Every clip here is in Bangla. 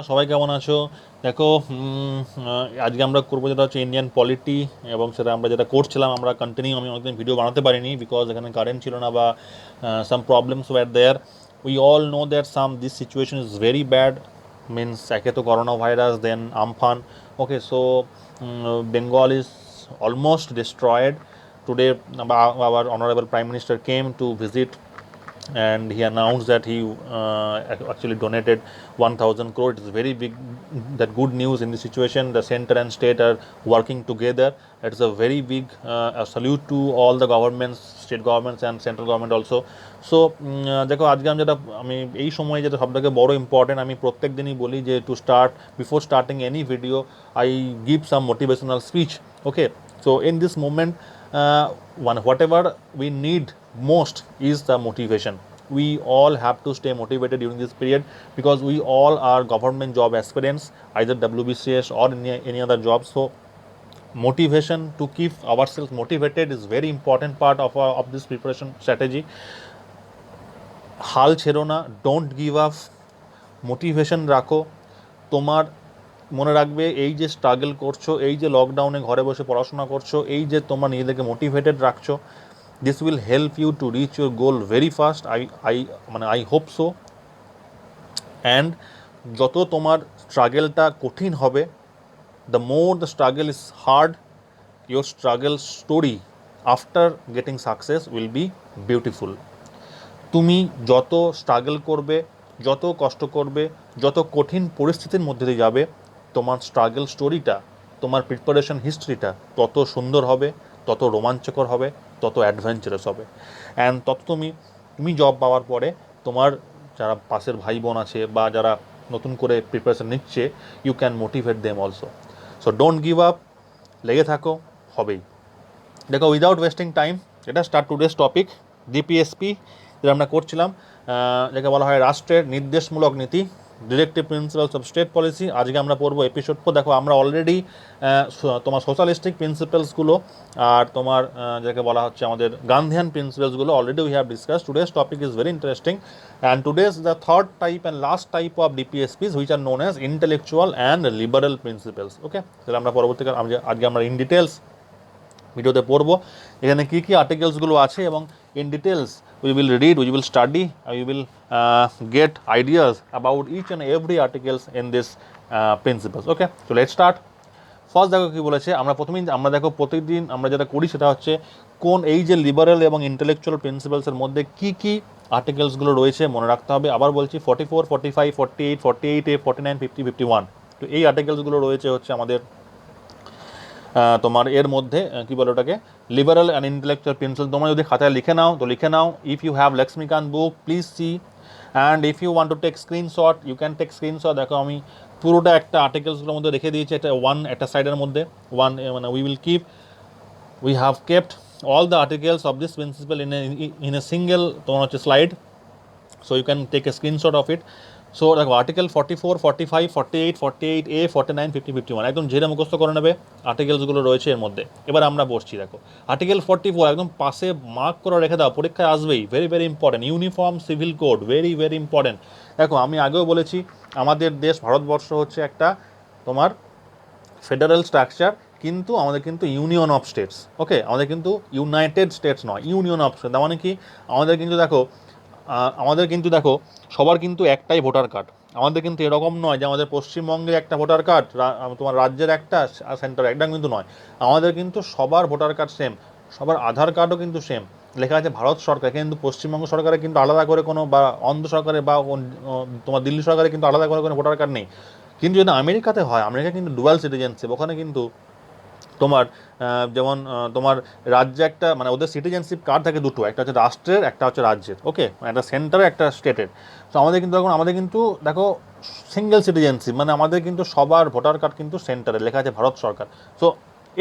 সবাই কেমন আছো? দেখো, আজকে আমরা করবো যেটা হচ্ছে ইন্ডিয়ান পলিটি, এবং সেটা আমরা যেটা করছিলাম আমরা কন্টিনিউ। আমি অনেকদিন ভিডিও বানাতে পারিনি বিকজ এখানে কারেন্ট ছিল না বা some problems were there. We all know that this situation is very bad. Means একে তো corona virus, then Amphan. Okay, so Bengal is almost destroyed. Today, our honorable Prime Minister came to visit, and he announced that he actually donated 1000 crore. It is very big, that good news in the situation. The center and state are working together. It's a very big a salute to all the governments, state governments and central government also. So দেখো, আজকে আমি এই সময় যেটা সবথেকে বড় ইম্পর্টেন্ট, আমি প্রত্যেক দিনই বলি যে to start, before starting any video I give some motivational speech. Okay, so in this moment, whatever we need most is the motivation. We all have to stay motivated during this period because we all are government job aspirants, either WBCS or any other job. So motivation, to keep ourselves motivated, is very important part of this preparation strategy. হাল ছেড়ো না, ডোন্ট গিভ আপ, মোটিভেশন রাখো। তোমার মনে রাখবে, এই যে স্ট্রাগল করছো, এই যে লকডাউনে ঘরে বসে পড়াশোনা করছো, এই যে তোমার নিজেদেরকে মোটিভেটেড রাখছো, this will help you to reach your goal very fast. I hope so. And যত তোমার স্ট্রাগলটা কঠিন হবে, the more the struggle is hard, your struggle story after getting success will be beautiful. তুমি যত স্ট্রাগল করবে, যত কষ্ট করবে, যত কঠিন পরিস্থিতির মধ্যে দিয়ে যাবে, তোমার স্ট্রাগল স্টোরিটা, তোমার প্রিপারেশন হিস্ট্রিটা তত সুন্দর হবে, তত রোমাঞ্চকর হবে, তত অ্যাডভেঞ্চারাস হবে। অ্যান্ড তত তুমি জব পাওয়ার পরে তোমার যারা পাশের ভাই বোন আছে বা যারা নতুন করে প্রিপারেশন নিচ্ছে, you can motivate them also. So don't give up, লেগে থাকো, হবেই। দেখো, উইদাউট ওয়েস্টিং টাইম, এটা স্টার্ট টুডেস টপিক। ডিপিএসপি যেটা আমরা করছিলাম, যাকে বলা হয় রাষ্ট্রের নির্দেশমূলক নীতি, directive principles of state policy. আজকে আমরা পড়বো এপিসোড 4। দেখো, আমরা অলরেডি তোমার সোশ্যালিস্টিক প্রিন্সিপালসগুলো আর তোমার যাকে বলা হচ্ছে আমাদের গান্ধিয়ান প্রিন্সিপালসগুলো already we have discuss. Today's topic is very interesting, and today's the third type and last type of DPSPs which are known as intellectual and liberal principles. Okay, তাহলে আমরা পরবর্তীকাল আজকে আমরা ইন ডিটেলস ভিডিওতে পড়বো এখানে কী কী আর্টিকেলসগুলো আছে, এবং in details we will read, we will study, we will get ideas about each and every articles in this principles. Okay, so let's start. First দেখো কী বলেছে, আমরা দেখো প্রতিদিন আমরা যেটা করি সেটা হচ্ছে কোন এই যে লিবারেল এবং ইন্টেলেকচুয়াল প্রিন্সিপালসের মধ্যে কী কী আর্টিকেলসগুলো রয়েছে মনে রাখতে হবে। আবার বলছি, 44, 45, 48, 48A, 49, 50, 51, তো এই আর্টিকেলসগুলো রয়েছে হচ্ছে আমাদের তোমার এর মধ্যে কী বলে ওটাকে, লিবারাল অ্যান্ড ইন্টেলেকচুয়াল প্রিন্সিপাল। তোমরা যদি খাতায় লিখে নাও তো লিখে নাও। If you have Laxmikanth book, please see, and if you want to take screenshot, you can take screenshot. দেখো, আমি পুরোটা একটা আর্টিকেলসগুলোর মধ্যে রেখে দিয়েছি, একটা সাইডের মধ্যে মানে we have kept all the articles of this principle in a single তোমার হচ্ছে slide, so you can take a screenshot of it. So দেখো, আর্টিকেল 44, 45, 48, 48A, 49, 50, 51 একদম ঝেড়ে মুখস্থ করে নেবে আর্টিকেলসগুলো রয়েছে এর মধ্যে। এবার আমরা বসছি, দেখো আর্টিকেল 44 একদম পাশে মার্ক করে রেখে দাও, পরীক্ষায় আসবেই, very very important. Uniform civil code, very very important. দেখো, আমি আগেও বলেছি আমাদের দেশ ভারতবর্ষ হচ্ছে একটা তোমার ফেডারেল স্ট্রাকচার, কিন্তু আমাদের কিন্তু ইউনিয়ন অফ স্টেটস। ওকে, আমাদের কিন্তু ইউনাইটেড স্টেটস নয়, ইউনিয়ন অফ স্টেটস। তার মানে কি, আমাদের কিন্তু দেখো সবার কিন্তু একটাই ভোটার কার্ড। আমাদের কিন্তু এরকম নয় যে আমাদের পশ্চিমবঙ্গের একটা ভোটার কার্ড, তোমার রাজ্যের একটা, সেন্টার একটা, কিন্তু নয়। আমাদের কিন্তু সবার ভোটার কার্ড সেম, সবার আধার কার্ডও কিন্তু সেম। লেখা আছে ভারত সরকার, কিন্তু পশ্চিমবঙ্গ সরকারের কিন্তু আলাদা করে কোনো, বা অন্ধ্র সরকারের বা তোমার দিল্লি সরকারের কিন্তু আলাদা করে কোনো ভোটার কার্ড নেই। কিন্তু যদি আমেরিকাতে হয়, আমেরিকা কিন্তু ডুয়াল সিটিজেনশিপ। ওখানে কিন্তু তোমার যেমন তোমার রাজ্যে একটা, মানে ওদের সিটিজেনশিপ কার্ড থাকে দুটো, একটা হচ্ছে রাষ্ট্রের, একটা হচ্ছে রাজ্যের। ওকে, একটা সেন্টারে, একটা স্টেটের। তো আমাদের কিন্তু দেখো সিঙ্গেল সিটিজেনশিপ, মানে আমাদের কিন্তু সবার ভোটার কার্ড কিন্তু সেন্টারে লেখা আছে ভারত সরকার। সো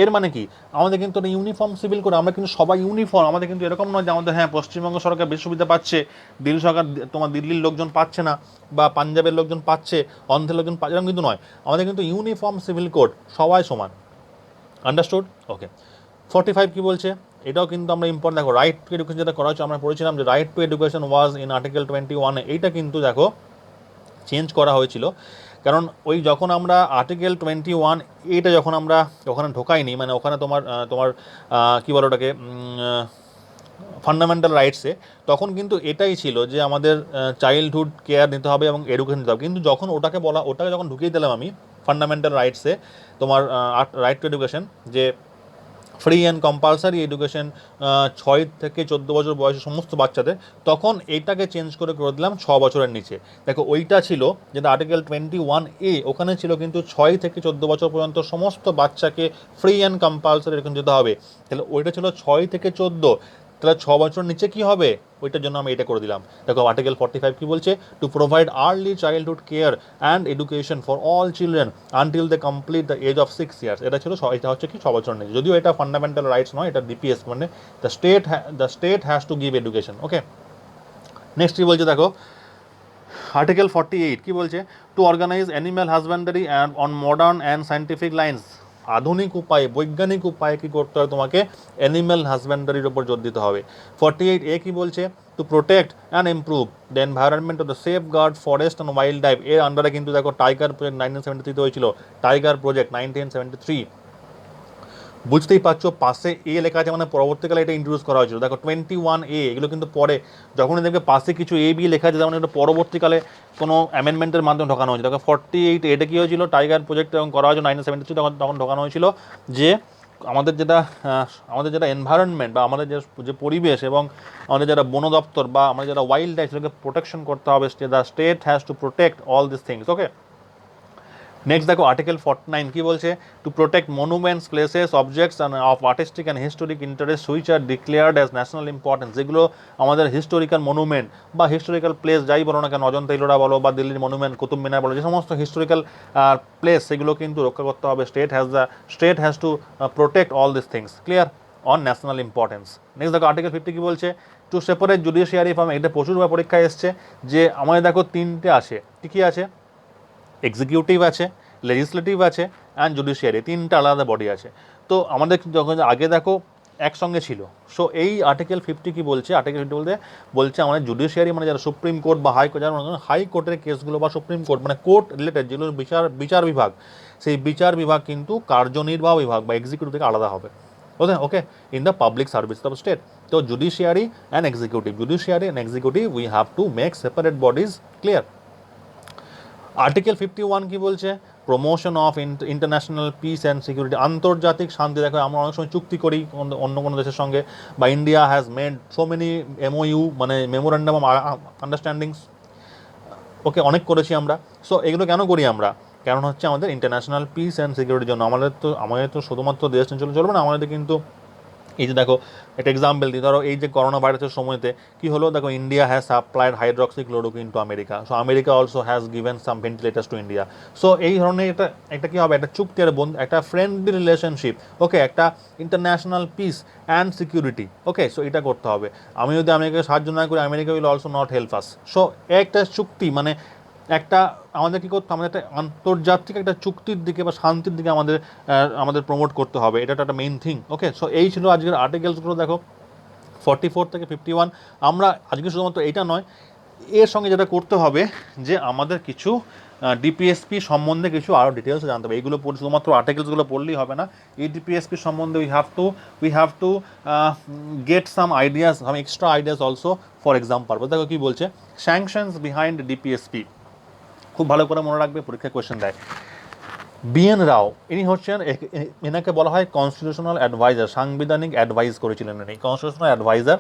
এর মানে কি, আমাদের কিন্তু ইউনিফর্ম সিভিল কোড, আমরা কিন্তু সবাই ইউনিফর্ম। আমাদের কিন্তু এরকম নয় যে আমাদের পশ্চিমবঙ্গ সরকার বেশি সুবিধা পাচ্ছে, দিল্লি সরকার, তোমার দিল্লির লোকজন পাচ্ছে না, বা পাঞ্জাবের লোকজন পাচ্ছে, অন্ধ্রের লোকজন পাচ্ছে, এরকম কিন্তু নয়। আমাদের কিন্তু ইউনিফর্ম সিভিল কোড, সবাই সমান। আন্ডারস্টুড? ওকে, 45 কী বলছে, এটাও কিন্তু আমরা ইম্পর্টেন্ট। দেখো, রাইট টু এডুকেশন যেটা করা হচ্ছে, আমরা পড়েছিলাম যে right two education was in article 21। এইটা কিন্তু দেখো চেঞ্জ করা হয়েছিল, কারণ ওই যখন আমরা আর্টিকেল 21 এটা যখন আমরা ওখানে ঢোকাইনি, মানে ওখানে তোমার তোমার কী বলো ওটাকে ফান্ডামেন্টাল রাইটসে, তখন কিন্তু এটাই ছিল যে আমাদের চাইল্ডহুড কেয়ার নিতে হবে এবং এডুকেশন নিতে হবে। কিন্তু যখন ওটাকে যখন ঢুকিয়ে দিলাম আমি ফান্ডামেন্টাল রাইটসে, তোমার রাইট টু এডুকেশন, যে ফ্রি অ্যান্ড কম্পালসারি এডুকেশন 6 থেকে 14 বছর বয়সের সমস্ত বাচ্চাদের, তখন এইটাকে চেঞ্জ করে দিলাম 6 বছরের নিচে। দেখো ওইটা ছিল যেটা আর্টিকেল 21A, ওখানে ছিল কিন্তু 6 থেকে 14 বছর পর্যন্ত সমস্ত বাচ্চাকে ফ্রি অ্যান্ড কম্পালসারি এরকম যেতে হবে। তাহলে ওইটা ছিল 6 থেকে 14, তাহলে 6 বছর নিচে কি হবে, ওইটার জন্য আমি এটা করে দিলাম। দেখো আর্টিকেল 45 কি বলছে, to provide early childhood care and education for all children until they complete the age of 6 years. এটা ছিল এটা হচ্ছে কি 6 বছর নিচে, যদিও এটা ফান্ডামেন্টাল রাইটস নয়, এটা ডিপিএস, মানে the state has to give education. Okay, next কি বলছে দেখো আর্টিকেল 48 কি বলছে, to organise animal husbandry and on modern and scientific lines. আধুনিক উপায়ে, বৈজ্ঞানিক উপায়ে কী করতে হবে, তোমাকে অ্যানিম্যাল হাজব্যান্ডারির ওপর জোর দিতে হবে। 48A কি বলছে, to protect and improve the environment of the safeguard forest and wildlife. এর আন্ডারে কিন্তু দেখো টাইগার প্রজেক্ট 1973 হয়েছিল, টাইগার প্রজেক্ট 1973। বুঝতেই পারছো পাশে এ লেখা আছে, মানে পরবর্তীকালে এটা ইন্ট্রোডিউস করা হয়েছিল। দেখো 21A এগুলো কিন্তু পরে, যখনই দেখবে পাশে কিছু A B লেখা আছে, যেমন এটা পরবর্তীকালে কোনো অ্যামেন্ডমেন্টের মাধ্যমে ঢোকানো হয়েছিল। দেখো 48 এটা কী হয়েছিল, টাইগার প্রজেক্ট যখন করা হয়েছিল 1973, তখন ঢোকানো হয়েছিল যে আমাদের যেটা এনভায়রনমেন্ট বা আমাদের যে পরিবেশ এবং আমাদের যারা বন দপ্তর বা আমাদের যারা ওয়াইল্ড লাইফ, সেটাকে প্রোটেকশন করতে হবে। The state has to protect all this things. Okay, next দেখো আর্টিকেল 49 কি বলছে, to protect monuments, places, objects of artistic and historic interest which are declared as national importance. যেগুলো আমাদের হিস্টোরিক্যাল মনুমেন্ট বা হিস্টোরিক্যাল প্লেস যাই বলো না কেন, অজন্তা ইলোরা বলো বা দিল্লির মনুমেন্ট কুতুব মিনার বলো, যে সমস্ত হিস্টোরিক্যাল প্লেস সেগুলো কিন্তু রক্ষা করতে হবে। State has to protect all this things, clear, on national importance. Next দেখো আর্টিকেল 50 কি বলছে, টু সেপারেট জুডিশিয়ারি ফ্রম, এটা প্রচুরবার পরীক্ষায় এসছে যে আমাদের দেখো 3টে আছে, কী আছে, এক্সিকিউটিভ আছে, লেজিসলেটিভ আছে অ্যান্ড জুডিশিয়ারি, 3টা আলাদা বডি আছে। তো আমাদের যখন আগে দেখো একসঙ্গে ছিল। সো এই আর্টিকেল 50 কি বলছে, আর্টিকেল 50 বলছে আমাদের জুডিশিয়ারি মানে যারা সুপ্রিম কোর্ট বা হাই কোর্ট, যারা হাই কোর্টের কেসগুলো বা সুপ্রিম কোর্ট মানে কোর্ট রিলেটেড যেগুলো বিচার বিভাগ, সেই বিচার বিভাগ কিন্তু কার্যনির্বাহ বিভাগ বা এক্সিকিউটিভ থেকে আলাদা হবে। Okay, in the public service of state. তো judiciary and executive we have to make separate bodies, clear. Article 51 কি বলছে, promotion of international peace and security, আন্তর্জাতিক শান্তি। দেখো আমরা অনেক সময় চুক্তি করি অন্য কোনো দেশের সঙ্গে, বা India has made so many MOU, মানে মেমোরেন্ডাম অফ আন্ডারস্ট্যান্ডিংস, ওকে, অনেক করেছি আমরা। সো এগুলো কেন করি আমরা, কারণ হচ্ছে আমাদের ইন্টারন্যাশনাল পিস অ্যান্ড সিকিউরিটির জন্য। আমাদের তো শুধুমাত্র দেশ নিয়ে চলবে না, আমাদের কিন্তু এই যে দেখো একটা এক্সাম্পল দিই, ধরো এই যে করোনা ভাইরাসের সময়তে কি হলো, দেখো India has supplied hydroxychloroquine to America, so America also has given some ventilators to India. So এই ধরনের একটা কী হবে, একটা চুক্তি, একটা ফ্রেন্ডলি রিলেশনশিপ, ওকে, একটা international peace and security. Okay, so এটা করতে হবে। আমি যদি আমেরিকাকে সাহায্য না করি, America will also not help us. So একটা চুক্তি, মানে একটা আমাদের কী করতে, আমাদের একটা আন্তর্জাতিক একটা চুক্তির দিকে বা শান্তির দিকে আমাদের প্রমোট করতে হবে, এটা একটা মেইন থিং। ওকে, সো এই ছিল আজকের আর্টিকেলসগুলো। দেখো 44 থেকে 51 আমরা আজকে শুধুমাত্র এইটা নয়, এর সঙ্গে যেটা করতে হবে যে আমাদের কিছু ডিপিএসপি সম্বন্ধে কিছু আরও ডিটেলস জানতে হবে। এইগুলো শুধুমাত্র আর্টিকেলসগুলো পড়লেই হবে না, এই ডিপিএসপি সম্বন্ধে we have to get some ideas, some extra ideas also for exam purpose. দেখো কী বলছে, স্যাংশনস বিহাইন্ড ডিপিএসপি, খুব ভালো করে মনে রাখবে, পরীক্ষায় কোয়েশ্চেন দেয়। BN রাও, ইনি হচ্ছেন, এনাকে বলা হয় কনস্টিটিউশনাল অ্যাডভাইজার, সাংবিধানিক অ্যাডভাইস করেছিলেন ইনি, constitutional adviser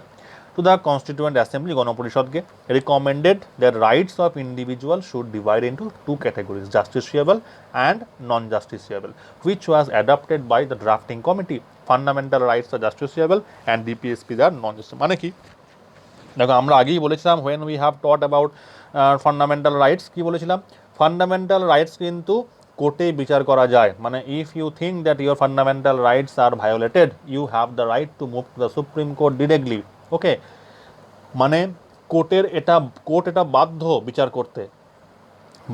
to the constituent assembly, গণপরিষদকে। Recommended that rights of individual should divide into 2 categories, justiciable and non justiciable, which was adopted by the drafting committee. Fundamental rights are justiciable and DPSP are non justice. মানে কি, দেখো আমরা আগেই বলেছিলাম when we have taught about fundamental rights, কী বলেছিলাম, ফান্ডামেন্টাল রাইটস কিন্তু কোর্টে বিচার করা যায়। মানে if you think that your fundamental rights are violated, you have the right to move to the supreme court directly. Okay, মানে কোর্ট এটা বাধ্য বিচার করতে।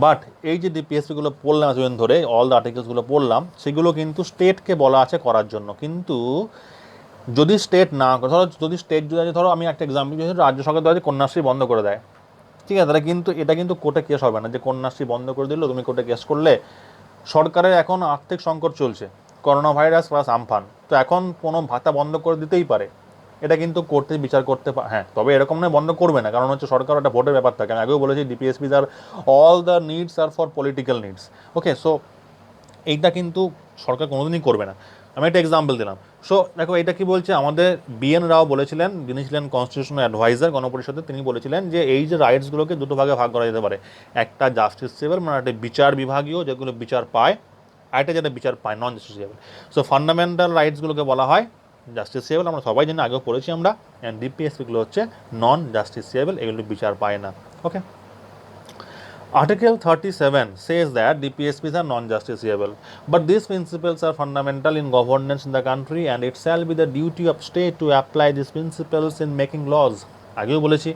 বাট এই যে ডিপিএসপিগুলো পড়লাম এতদিন ধরে, অল দ্য আর্টিকেলসগুলো পড়লাম, সেগুলো কিন্তু স্টেটকে বলা আছে করার জন্য। কিন্তু যদি স্টেট না, ধরো যদি স্টেট যদি, ধরো আমি একটা এক্সাম্পল, রাজ্য সরকার কন্যাশ্রী বন্ধ করে দেয়, ঠিক আছে, তাহলে কিন্তু এটা কিন্তু কোর্টে কেস হবে না যে কন্যাশ্রী বন্ধ করে দিল, তুমি কোর্টে কেস করলে। সরকারের এখন আর্থিক সংকট চলছে, করোনা ভাইরাস প্লাস আমফান, তো এখন কোনো ভাতা বন্ধ করে দিতেই পারে, এটা কিন্তু কোর্টে বিচার করতে হ্যাঁ, তবে এরকম নয় বন্ধ করবে না, কারণ হচ্ছে সরকার একটা ভোটের ব্যাপার থাকে। আমি আগেও বলেছি DPSPs are all the needs are for political needs. Okay, so এইটা কিন্তু সরকার কোনোদিনই করবে না। আমি একটা এক্সাম্পল দিলাম। সো দেখো এটা কি বলছে, আমাদের বিএন রাও বলেছিলেন, যিনি ছিলেন কনস্টিটিউশনাল অ্যাডভাইজার গণপরিষদে, তিনি বলেছিলেন যে এই যে রাইটসগুলোকে দুটো ভাগে ভাগ করা যেতে পারে, একটা জাস্টিসেবল মানে একটা বিচার বিভাগীয় যেগুলো বিচার পায়, আরেকটা যেটা বিচার পায় নন জাস্টিসেবল। সো ফান্ডামেন্টাল রাইটসগুলোকে বলা হয় জাস্টিসেবল, আমরা সবাই জানি, আগেও পড়েছি আমরা, অ্যান্ড ডিপিএসপিগুলো হচ্ছে নন জাস্টিসেবল, এগুলো বিচার পায় না। ওকে, Article 37 says that DPSPs are non-justiciable, but these principles are fundamental in governance in the country and it shall be the duty of state to apply these principles in making laws. আগেও বলেছি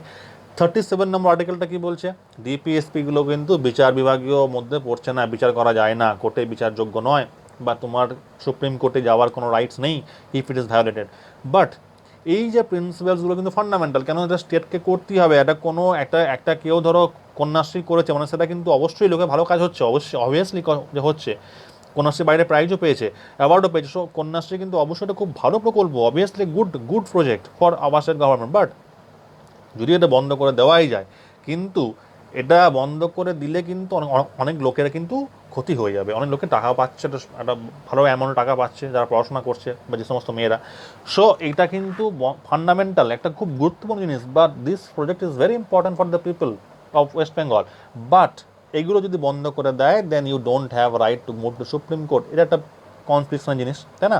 37 নম্বর আর্টিকেলটা কি বলছে, ডিপিএসপিগুলো কিন্তু বিচার বিভাগীয় মধ্যে পড়ছে না, বিচার করা যায় না, কোর্টে বিচারযোগ্য নয়, বা তোমার সুপ্রিম কোর্টে যাওয়ার কোনো রাইটস নেই if it is violated. But এই যে প্রিন্সিপালসগুলো কিন্তু ফান্ডামেন্টাল, কেন এটা স্টেটকে করতেই হবে, এটা কোনো একটা কেউ ধরো কন্যাশ্রী করেছে মানে সেটা কিন্তু অবশ্যই লোকে ভালো কাজ হচ্ছে, অবশ্যই অবভিয়াসলি যে হচ্ছে, কন্যাশ্রী বাইরে প্রাইজও পেয়েছে, অ্যাওয়ার্ডও পেয়েছে, সো কন্যাশ্রী কিন্তু অবশ্যই এটা খুব ভালো প্রকল্প, obviously good project for our state government. But যদি এটা বন্ধ করে দেওয়াই যায়, কিন্তু এটা বন্ধ করে দিলে কিন্তু অনেক লোকেরা কিন্তু ক্ষতি হয়ে যাবে, অনেক লোকে টাকা পাচ্ছে, একটা ভালো অ্যামাউন্ট টাকা পাচ্ছে যারা পড়াশোনা করছে বা যে সমস্ত মেয়েরা। সো এটা কিন্তু ফান্ডামেন্টাল একটা খুব গুরুত্বপূর্ণ জিনিস, but this project is very important for the people of West Bengal. But এগুলো যদি বন্ধ করে দেয়, then you don't have right to move to Supreme Court, এটা একটা কনফ্লিকশনাল জিনিস, তাই না?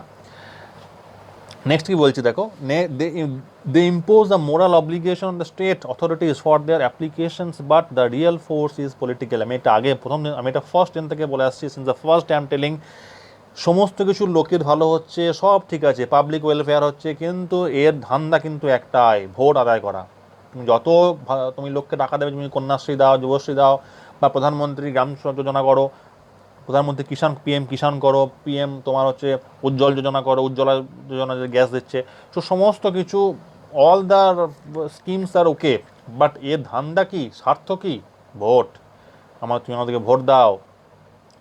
নেক্সট কি বলছি দেখো, they impose the moral obligation on the state authorities for their applications but the real force is political. আমি এটা আগে আমি এটা ফার্স্ট দিন থেকে বলে আসছি, since the first I am telling, সমস্ত কিছু লোকের ভালো হচ্ছে, সব ঠিক আছে, পাবলিক ওয়েলফেয়ার হচ্ছে, কিন্তু এর ধান্দা কিন্তু একটাই, ভোট আদায় করা। তুমি যত তুমি লোককে টাকা দেবে, তুমি কন্যাশ্রী দাও, যুবশ্রী দাও, বা প্রধানমন্ত্রী গ্রাম যোজনা করো, প্রধানমন্ত্রী পিএম কিষাণ করো, পিএম তোমার হচ্ছে উজ্জ্বল যোজনা করো, উজ্জ্বলা যোজনা যে গ্যাস দিচ্ছে, তো সমস্ত কিছু অল দ্য স্কিমস আর ওকে, বাট এর ধান্দা কি, স্বার্থ কি, ভোট। তুমি আমাদেরকে ভোট দাও,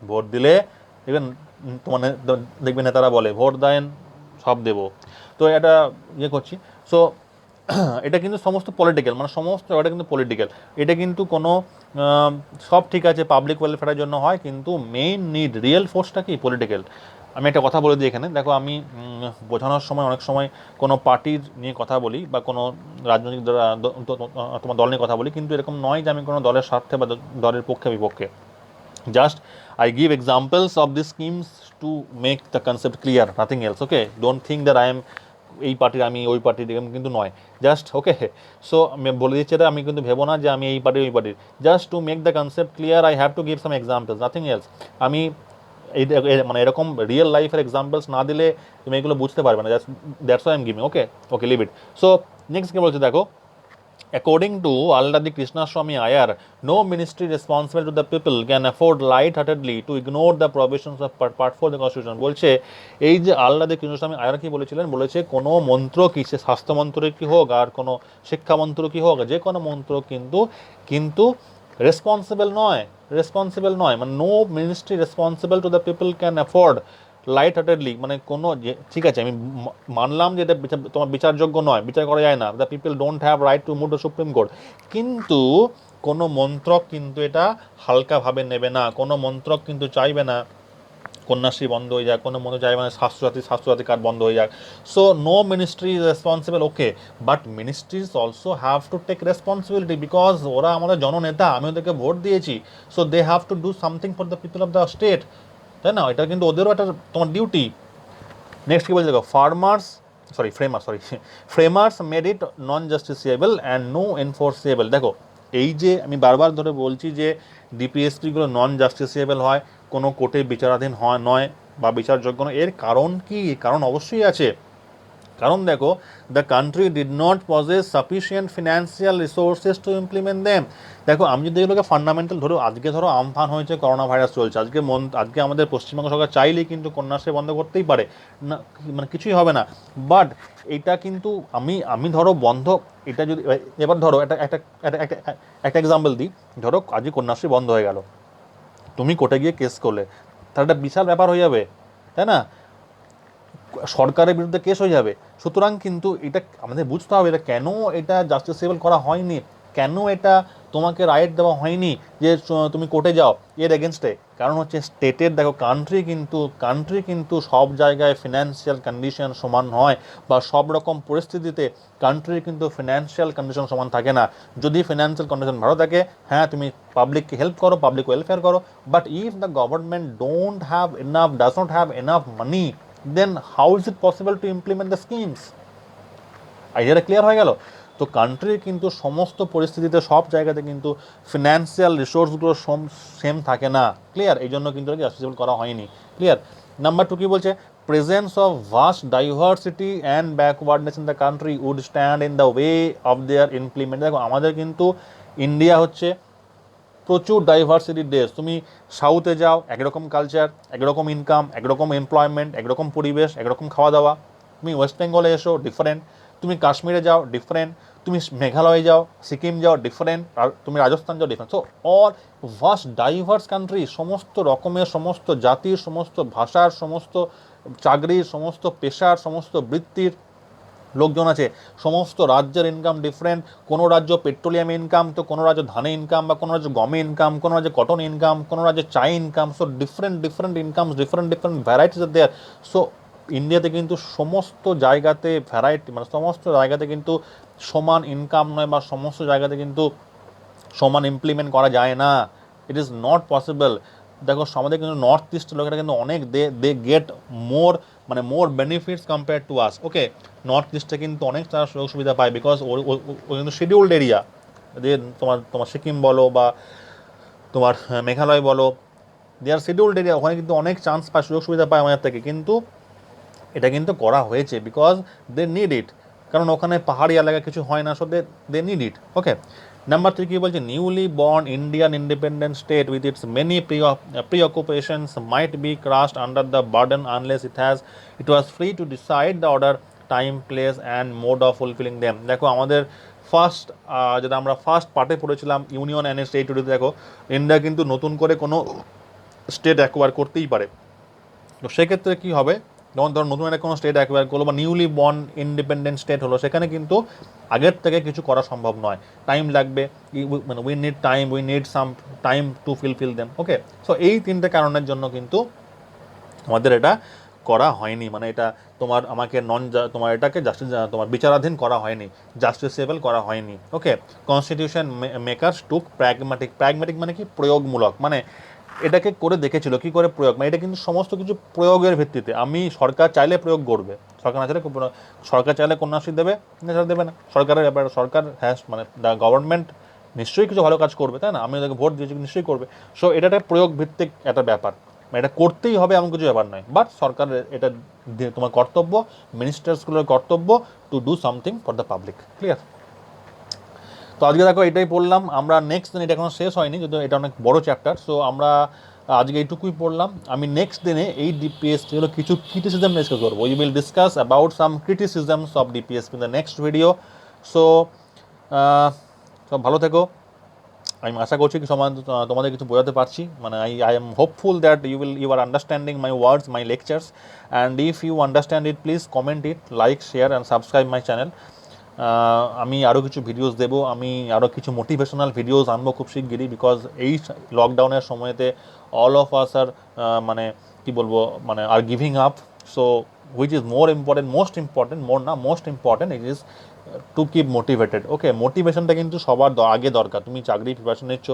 ভোট দিলে দেখবেন তোমার দেখবে নেতারা বলে ভোট দেন সব দেব, তো এটা ইয়ে করছি। সো এটা কিন্তু সমস্ত পলিটিক্যাল, মানে সমস্ত এটা কিন্তু পলিটিক্যাল, এটা কিন্তু কোনো সব ঠিক আছে পাবলিক ওয়েলফেয়ারের জন্য হয়, কিন্তু মেইন নিড রিয়েল ফোর্সটা কি, পলিটিক্যাল। আমি একটা কথা বলে দিই এখানে, দেখো আমি বোঝানোর সময় অনেক সময় কোনো পার্টির নিয়ে কথা বলি বা কোনো রাজনৈতিক তোমার দল নিয়ে কথা বলি, কিন্তু এরকম নয় যে আমি কোনো দলের স্বার্থে বা দলের পক্ষে বিপক্ষে, just I give examples of these schemes to make the concept clear, nothing else. Okay, don't think that I am এই পার্টির, আমি ওই পার্টির, এরকম কিন্তু নয়, জাস্ট ওকে। সো আমি বলে দিচ্ছি এটা, আমি কিন্তু ভেবো না যে আমি এই পার্টির ওই পার্টির, just to make the concept clear I have to give some examples, nothing else. আমি এই মানে এরকম রিয়েল লাইফের এক্সাম্পলস না দিলে তুমি এগুলো বুঝতে পারবে না, just that's why I am giving. Okay leave it. So next কি বলছে দেখো, according to Alladi Krishnaswamy Iyer, no ministry responsible to the people can afford light-heartedly to ignore the provisions of Part 4 of the Constitution. বলছে এই যে আল্লাদি কৃষ্ণস্বামী আয়ার কি বলেছিলেন, বলেছে কোনো মন্ত্র কি, সে স্বাস্থ্যমন্ত্র কি হোক আর কোনো শিক্ষামন্ত্র কি হোক, যে কোনো মন্ত্র কিন্তু রেসপন্সিবল নয়, মানে no ministry responsible to the people can afford light heartedly, মানে কোনো ঠিক আছে আমি মানলাম যে এটা তোমার বিচারযোগ্য নয়, বিচার করা যায় না, the people don't have right to move to Supreme court, কিন্তু কোনো মন্ত্রক কিন্তু এটা হালকাভাবে নেবে না, কোনো মন্ত্রক কিন্তু চাইবে না কন্যাশ্রী বন্ধ হয়ে যাক, কোনো মন্ত্র চাইবে না স্বাস্থ্যসাথী কার্ড বন্ধ হয়ে যাক। So no ministry is responsible, okay, but ministries also have to take responsibility, because ওরা আমাদের জননেতা, আমি ওদেরকে ভোট দিয়েছি, so they have to do something for the people of the state, তাই না? এটা কিন্তু ওদেরও একটা তোমার ডিউটি। নেক্সট কি বলছে দেখো, framers made it non justiciable and no enforceable. দেখো এই যে আমি বারবার ধরে বলছি যে ডিপিএসপিগুলো নন জাস্টিসিয়েবল হয়, কোনো কোর্টে বিচারাধীন নয় বা বিচারযোগ্য নয়, এর কারণ কি? কারণ অবশ্যই আছে, কারণ দেখো, the country did not pauses sufficient financial resources to implement them. দেখো আমি যদি এগুলোকে ফান্ডামেন্টাল ধরো, আজকে ধরো আমফান হয়েছে, করোনা ভাইরাস চলছে, আজকে আমাদের পশ্চিমবঙ্গ সরকার চাইলেই কিন্তু কন্যাশ্রী বন্ধ করতেই পারে না, মানে কিছুই হবে না। বাট এটা কিন্তু আমি ধরো বন্ধ, এটা যদি এবার ধরো একটা একটা একটা একটা এক্সাম্পল দিই, ধরো আজকে কন্যাশ্রী বন্ধ হয়ে গেল, তুমি কোর্টে গিয়ে কেস করলে, তাহলে একটা বিশাল ব্যাপার হয়ে যাবে, তাই না? সরকারের বিরুদ্ধে কেস হয়ে যাবে। সুতরাং কিন্তু এটা আমাদের বুঝতে হবে, এটা কেন এটা জাস্টিসেবল করা হয়নি, কেন এটা তোমাকে রাইট দেওয়া হয়নি যে তুমি কোর্টে যাও এর এগেনস্টে। কারণ হচ্ছে স্টেটের, দেখো কান্ট্রি কিন্তু সব জায়গায় ফিনান্সিয়াল কন্ডিশন সমান হয়, বা সব রকম পরিস্থিতিতে কান্ট্রির কিন্তু ফিনান্সিয়াল কন্ডিশন সমান থাকে না। যদি ফিনান্সিয়াল কন্ডিশন ভালো থাকে, হ্যাঁ তুমি পাবলিককে হেল্প করো, পাবলিক ওয়েলফেয়ার করো, but if the government does not have enough money, then how is it possible to implement the schemes? আইডিয়াটা ক্লিয়ার হয়ে গেল? তো কান্ট্রির কিন্তু সমস্ত পরিস্থিতিতে সব জায়গাতে কিন্তু ফিনান্সিয়াল রিসোর্সগুলো সেম থাকে না। ক্লিয়ার? এই জন্য কিন্তু অ্যাসেসিবল করা হয়নি। ক্লিয়ার? নাম্বার 2 কি বলছে? Presence of vast diversity and backwardness in the country would stand in the way of their implement. দেখো আমাদের কিন্তু ইন্ডিয়া হচ্ছে প্রচুর ডাইভার্সিটির দেশ। তুমি সাউথে যাও, একরকম কালচার, একরকম ইনকাম, একরকম এমপ্লয়মেন্ট, একরকম পরিবেশ, একরকম খাওয়া দাওয়া। তুমি ওয়েস্ট বেঙ্গলে এসো, ডিফারেন্ট। তুমি কাশ্মীরে যাও, ডিফারেন্ট। তুমি মেঘালয়ে যাও, সিকিম যাও, ডিফারেন্ট। আর তুমি রাজস্থান যাও, different. So all vast diverse country, সমস্ত রকমের, সমস্ত জাতির, সমস্ত ভাষার, সমস্ত চাকরির, সমস্ত পেশার, সমস্ত বৃত্তির লোকজন আছে, সমস্ত রাজ্যের ইনকাম ডিফারেন্ট। কোনো রাজ্য পেট্রোলিয়াম ইনকাম, তো কোনো রাজ্য ধানে ইনকাম, বা কোনো রাজ্য গমে ইনকাম, কোনো রাজ্যে কটন ইনকাম, কোনো রাজ্যে চাই income. So different income, different varieties are there. So ইন্ডিয়াতে কিন্তু সমস্ত জায়গাতে ভ্যারাইটি, মানে সমস্ত জায়গাতে কিন্তু সমান ইনকাম নয়, বা সমস্ত জায়গাতে কিন্তু সমান ইমপ্লিমেন্ট করা যায় না। It is not possible. দেখো আমাদের কিন্তু নর্থ ইস্টের লোকেরা কিন্তু অনেক দে গেট মোর, মানে more benefits compare to us. Okay, north ইস্টে কিন্তু অনেক তারা সুযোগ সুবিধা পায়, বিকজ ওই কিন্তু শিডিউলড এরিয়া। যে তোমার সিকিম বলো, বা তোমার মেঘালয় বলো, দে আর শিডিউলড এরিয়া, ওখানে কিন্তু অনেক চান্স পায়, সুযোগ সুবিধা পায় আমাদের থেকে। কিন্তু এটা কিন্তু করা হয়েছে বিকজ দে নিড ইট, কারণ ওখানে পাহাড়ি এলাকা কিছু হয় না, so they need it. Okay, number 3 কি বলছে? Newly born Indian independent state with its many preoccupations might be crushed under the burden unless it was free to decide the order, time, place and mode of fulfilling them। দেখো আমাদের ফার্স্ট, যেটা আমরা ফার্স্ট পার্টে পড়েছিলাম, ইউনিয়ন অ্যান্ড স্টেটহুড, দেখো ইন্ডিয়া কিন্তু নতুন করে কোনো স্টেট অ্যাকোয়ার করতেই পারে। তো সেক্ষেত্রে কী হবে, যেমন ধরো নতুন একটা কোনো স্টেট অ্যাকোয়ার করলো, বা নিউলি বর্ন ইন্ডিপেন্ডেন্ট স্টেট হলো, সেখানে কিন্তু আগের থেকে কিছু করা সম্ভব নয়, টাইম লাগবে, মানে we need some time to feel them. Okay, so এই তিনটে কারণের জন্য কিন্তু আমাদের এটা করা হয়নি, মানে এটা তোমার এটাকে তোমার বিচারাধীন করা হয়নি, জাস্টিসেবল করা হয়নি। ওকে, কনস্টিটিউশন মেকার্স টুক প্র্যাগম্যাটিক মানে কি? প্রয়োগমূলক, মানে এটাকে করে দেখেছিল কি করে প্রয়োগ, মানে এটা কিন্তু সমস্ত কিছু প্রয়োগের ভিত্তিতে। সরকার চাইলে প্রয়োগ করবে, সরকার না চাইলে, সরকার চাইলে কন্যাশ্রী দেবে, না দেবে না, সরকারের ব্যাপার। সরকার মানে দ্য গভর্নমেন্ট নিশ্চয়ই কিছু ভালো কাজ করবে, তাই না? আমি ওদেরকে ভোট দিয়েছি, নিশ্চয়ই করবে। সো এটা একটা প্রয়োগ ভিত্তিক একটা ব্যাপার, এটা করতেই হবে এমন কিছু ব্যাপার নয়, বাট সরকারের এটা তোমার কর্তব্য, মিনিস্টার্সগুলোর কর্তব্য two do something for the public. Clear? তো আজকে দেখো এটাই পড়লাম আমরা। নেক্সট দিন, এটা এখনো শেষ হয়নি, যদি এটা অনেক বড় চ্যাপ্টার, সো আমরা আজকে এইটুকুই পড়লাম। আমি নেক্সট দিনে এই ডিপিএসপি হলো কিছু ক্রিটিসিজম ডিসকাস করবো। We will discuss about some criticisms of DPSP in the next video. So সব ভালো থেকো। আমি আশা করছি কি তোমাদের কিছু বোঝাতে পারছি, মানে I am hopeful that you are understanding my words, my lectures, and if you understand it, please comment it, like, share and subscribe my channel. আমি আরও কিছু ভিডিওস দেবো, আমি আরও কিছু মোটিভেশনাল ভিডিওস আনবো খুব শিগগিরই, বিকজ এই লকডাউনের সময়তে অল অফ আস আর মানে কী বলবো, মানে are giving up. So which is most important it is to keep motivated. Okay, মোটিভেশনটা কিন্তু সবার আগে দরকার। তুমি চাকরি প্রিপারেশন নিচ্ছ,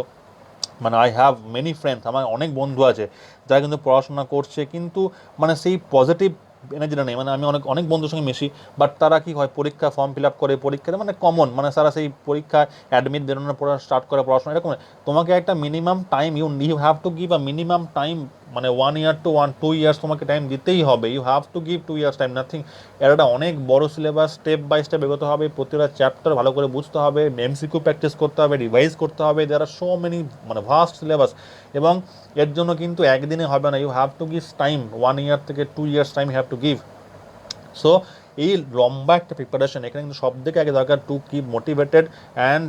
মানে আই হ্যাভ মেনি ফ্রেন্ডস, আমার অনেক বন্ধু আছে যারা কিন্তু পড়াশোনা করছে, কিন্তু মানে সেই পজিটিভ এনার্জিটা নেই। মানে আমি অনেক বন্ধুর সঙ্গে মিশি, বাট তারা কি হয়, পরীক্ষা ফর্ম ফিল আপ করে, পরীক্ষাতে মানে কমন, মানে তারা সেই পরীক্ষায় অ্যাডমিট বেরোনোর পড়া স্টার্ট করে পড়াশোনা, এরকম। তোমাকে একটা minimum time, you have to give a minimum time মানে 1 ইয়ার টু 2 ইয়ার্স তোমাকে টাইম দিতেই হবে, you have to give 2 years time, nothing. এর একটা অনেক বড় সিলেবাস, স্টেপ বাই স্টেপ এগোতে হবে, প্রতিটা চ্যাপ্টার ভালো করে বুঝতে হবে, এমসিকিউ প্র্যাকটিস করতে হবে, রিভাইজ করতে হবে, দেয়ার আর সো মেনি, মানে ভাস্ট সিলেবাস। এবং এর জন্য কিন্তু একদিনে হবে না, you have to give time, 1 year থেকে 2 years time you have to give. So এই লম্বা একটা প্রিপারেশন, এখানে কিন্তু সব থেকে আগে দরকার টু কিপ মোটিভেটেড অ্যান্ড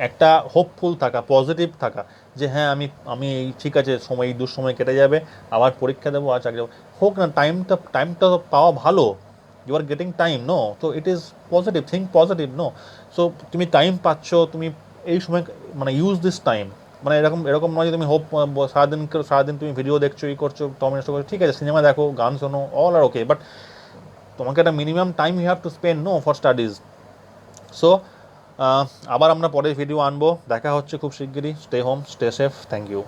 একটা হোপফুল থাকা, পজিটিভ থাকা, যে হ্যাঁ আমি আমি এই ঠিক আছে, সময় এই দুঃসময় কেটে যাবে, আবার পরীক্ষা দেবো, আর চাকরি দেবো, হোক না, টাইমটা পাওয়া ভালো, you are getting time, no, তো it is positive, think positive, no. So তুমি টাইম পাচ্ছ, তুমি এই সময় মানে ইউজ দিস টাইম, মানে এরকম এরকম নয় যে তুমি সারাদিন তুমি ভিডিও দেখছো, ই করছো, টমেটো করছো, ঠিক আছে, সিনেমা দেখো, গান শোনো, অল আর ওকে, বাট তোমাকে একটা minimum time you have to spend, no, for studies. So আবার আমরা পরের ভিডিও আনবো, দেখা হচ্ছে খুব শিগগিরই। Stay home, stay safe, thank you.